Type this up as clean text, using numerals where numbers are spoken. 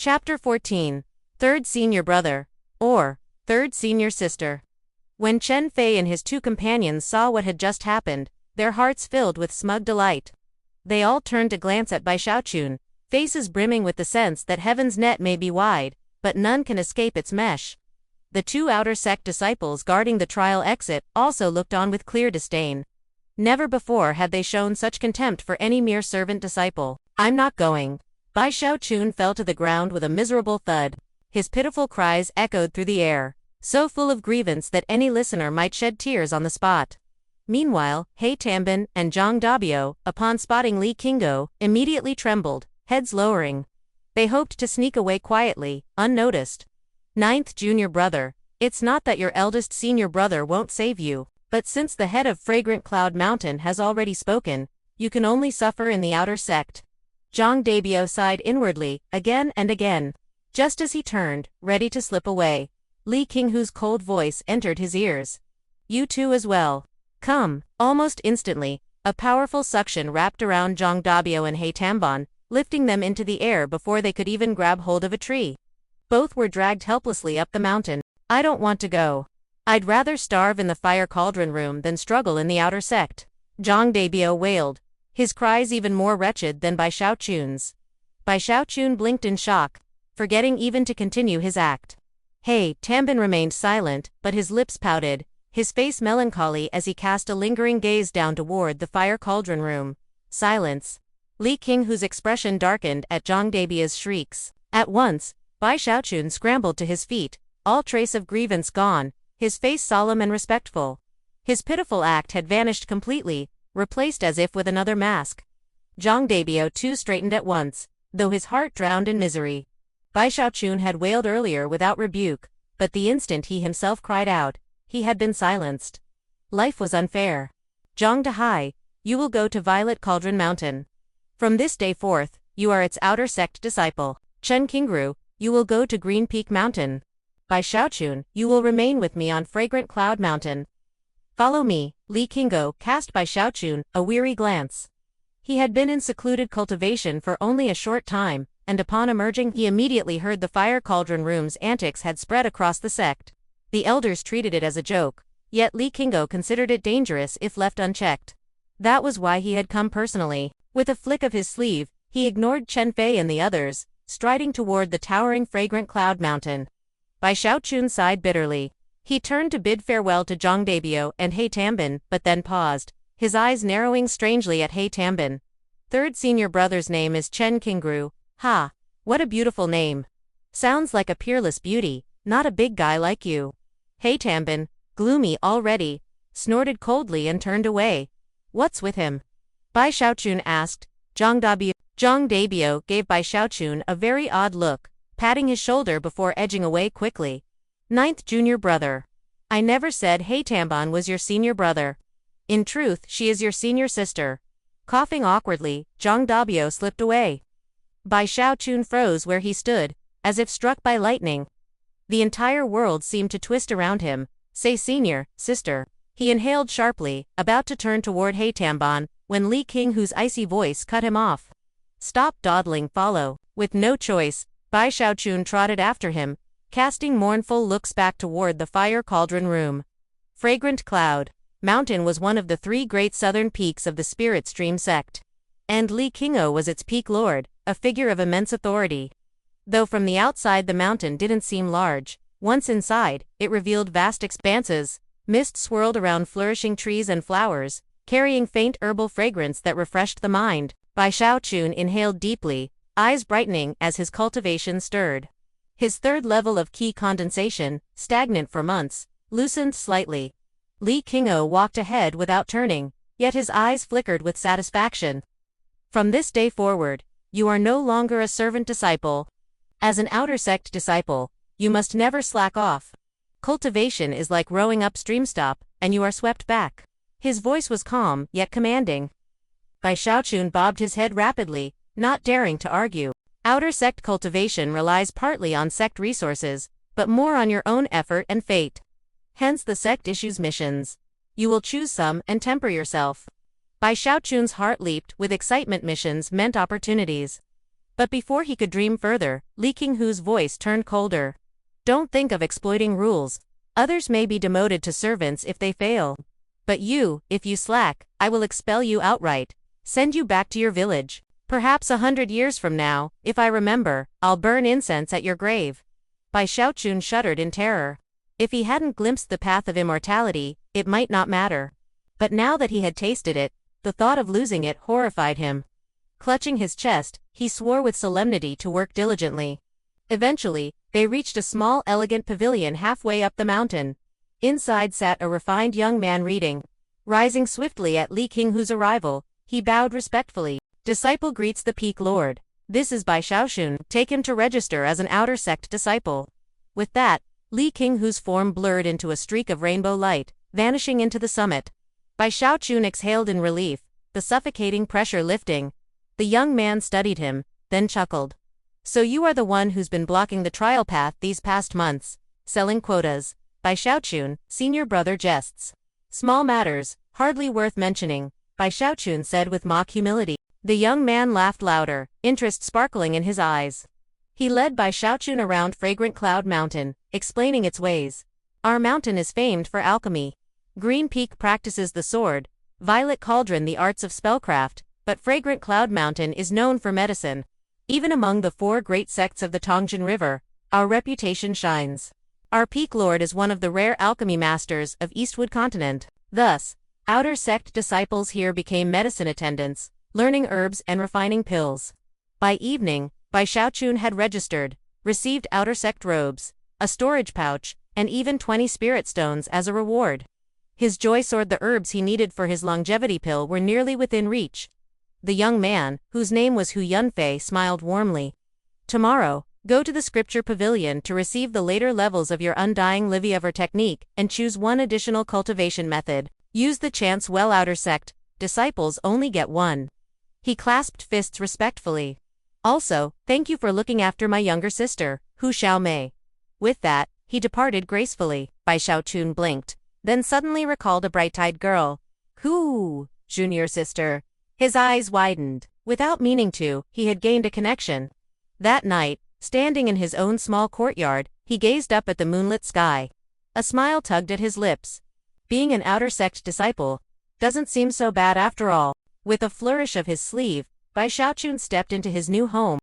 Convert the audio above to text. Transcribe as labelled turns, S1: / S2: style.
S1: Chapter 14. Third Senior Brother, or Third Senior Sister. When Chen Fei and his two companions saw what had just happened, their hearts filled with smug delight. They all turned to glance at Bai Shaochun, faces brimming with the sense that heaven's net may be wide, but none can escape its mesh. The two outer sect disciples guarding the trial exit also looked on with clear disdain. Never before had they shown such contempt for any mere servant disciple. "I'm not going." Bai Shaochun fell to the ground with a miserable thud. His pitiful cries echoed through the air, so full of grievance that any listener might shed tears on the spot. Meanwhile, He Tanbin and Zhang Dabio, upon spotting Li Qinggo, immediately trembled, heads lowering. They hoped to sneak away quietly, unnoticed. Ninth junior brother, it's not that your eldest senior brother won't save you, but since the head of Fragrant Cloud Mountain has already spoken, you can only suffer in the outer sect. Zhang Dabio sighed inwardly, again and again. Just as he turned, ready to slip away, Li Qinghu's cold voice entered his ears. "You too as well. Come." Almost instantly, a powerful suction wrapped around Zhang Dabio and He Tanbin, lifting them into the air before they could even grab hold of a tree. Both were dragged helplessly up the mountain. "I don't want to go. I'd rather starve in the fire cauldron room than struggle in the outer sect," Zhang Dabio wailed, his cries even more wretched than Bai Shaochun's. Bai Shaochun blinked in shock, forgetting even to continue his act. He Tanbin remained silent, but his lips pouted, his face melancholy as he cast a lingering gaze down toward the fire cauldron room. Silence. Li Qinghu's expression darkened at Zhang Dabio's shrieks. At once, Bai Shaochun scrambled to his feet, all trace of grievance gone, his face solemn and respectful. His pitiful act had vanished completely, replaced as if with another mask. Zhang Dabio too straightened at once, though his heart drowned in misery. Bai Shaochun had wailed earlier without rebuke, but the instant he himself cried out, he had been silenced. Life was unfair. "Zhang Dahai, you will go to Violet Cauldron Mountain. From this day forth, you are its outer sect disciple. Chen Qingru, you will go to Green Peak Mountain. Bai Shaochun, you will remain with me on Fragrant Cloud Mountain. Follow me." Li Qinggo cast Bai Shaochun a weary glance. He had been in secluded cultivation for only a short time, and upon emerging he immediately heard the fire cauldron room's antics had spread across the sect. The elders treated it as a joke, yet Li Qinggo considered it dangerous if left unchecked. That was why he had come personally. With a flick of his sleeve, he ignored Chen Fei and the others, striding toward the towering Fragrant Cloud Mountain. Bai Shaochun sighed bitterly. He turned to bid farewell to Zhang Dabio and He Tanbin, but then paused, his eyes narrowing strangely at He Tanbin. "Third senior brother's name is Chen Qingru. Ha! What a beautiful name. Sounds like a peerless beauty, not a big guy like you." He Tanbin, gloomy already, snorted coldly and turned away. "What's with him?" Bai Shaochun asked. Zhang Dabio gave Bai Shaochun a very odd look, patting his shoulder before edging away quickly. "Ninth junior brother. I never said He Tanbin was your senior brother. In truth, she is your senior sister." Coughing awkwardly, Zhang Dabio slipped away. Bai Shaochun froze where he stood, as if struck by lightning. The entire world seemed to twist around him. "Say senior, sister." He inhaled sharply, about to turn toward He Tanbin, when Li Qinghu's icy voice cut him off. "Stop dawdling, follow." With no choice, Bai Shaochun trotted after him, casting mournful looks back toward the fire cauldron room. Fragrant Cloud Mountain was one of the three great southern peaks of the Spirit Stream sect. And Li Qinggo was its peak lord, a figure of immense authority. Though from the outside the mountain didn't seem large, once inside, it revealed vast expanses. Mist swirled around flourishing trees and flowers, carrying faint herbal fragrance that refreshed the mind. Bai Shaochun inhaled deeply, eyes brightening as his cultivation stirred. His third level of key condensation, stagnant for months, loosened slightly. Li Qinggo walked ahead without turning, yet his eyes flickered with satisfaction. "From this day forward, you are no longer a servant disciple. As an outer sect disciple, you must never slack off. Cultivation is like rowing upstream, stop, and you are swept back." His voice was calm, yet commanding. Bai Shaochun bobbed his head rapidly, not daring to argue. Outer sect cultivation relies partly on sect resources, but more on your own effort and fate. Hence the sect issues missions. You will choose some and temper yourself. Bai Shaochun's heart leaped with excitement. Missions meant opportunities. But before he could dream further, Li Qinghu's voice turned colder. Don't think of exploiting rules. Others may be demoted to servants if they fail. But you, if you slack, I will expel you outright. Send you back to your village. Perhaps 100 years from now, if I remember, I'll burn incense at your grave. Bai Xiaochun shuddered in terror. If he hadn't glimpsed the path of immortality, it might not matter. But now that he had tasted it, the thought of losing it horrified him. Clutching his chest, he swore with solemnity to work diligently. Eventually, they reached a small elegant pavilion halfway up the mountain. Inside sat a refined young man reading. Rising swiftly at Li Qinghu's arrival, he bowed respectfully. Disciple greets the Peak Lord. This is Bai Xiaochun. Take him to register as an outer sect disciple. With that, Li Qinghu's form blurred into a streak of rainbow light, vanishing into the summit. Bai Xiaochun exhaled in relief, the suffocating pressure lifting. The young man studied him, then chuckled. So you are the one who's been blocking the trial path these past months, selling quotas. Bai Xiaochun, senior brother jests. Small matters, hardly worth mentioning, Bai Xiaochun said with mock humility. The young man laughed louder, interest sparkling in his eyes. He led Bai Xiaochun around Fragrant Cloud Mountain, explaining its ways. Our mountain is famed for alchemy. Green Peak practices the sword, Violet Cauldron the arts of spellcraft, but Fragrant Cloud Mountain is known for medicine. Even among the 4 great sects of the Tongjin River, our reputation shines. Our Peak Lord is one of the rare alchemy masters of Eastwood Continent. Thus, outer sect disciples here became medicine attendants, learning herbs and refining pills. By evening, Bai Xiaochun had registered, received outer sect robes, a storage pouch, and even 20 spirit stones as a reward. His joy soared. The herbs he needed for his longevity pill were nearly within reach. The young man, whose name was Hu Yunfei, smiled warmly. Tomorrow, go to the scripture pavilion to receive the later levels of your undying Liviaver technique and choose one additional cultivation method. Use the chance well. Outer sect disciples only get one. He clasped fists respectfully. Also, thank you for looking after my younger sister, Hu Xiaomei. With that, he departed gracefully. Bai Xiaochun blinked, then suddenly recalled a bright-eyed girl. Who? Junior sister. His eyes widened. Without meaning to, he had gained a connection. That night, standing in his own small courtyard, he gazed up at the moonlit sky. A smile tugged at his lips. Being an outer sect disciple doesn't seem so bad after all. With a flourish of his sleeve, Bai Xiaochun stepped into his new home.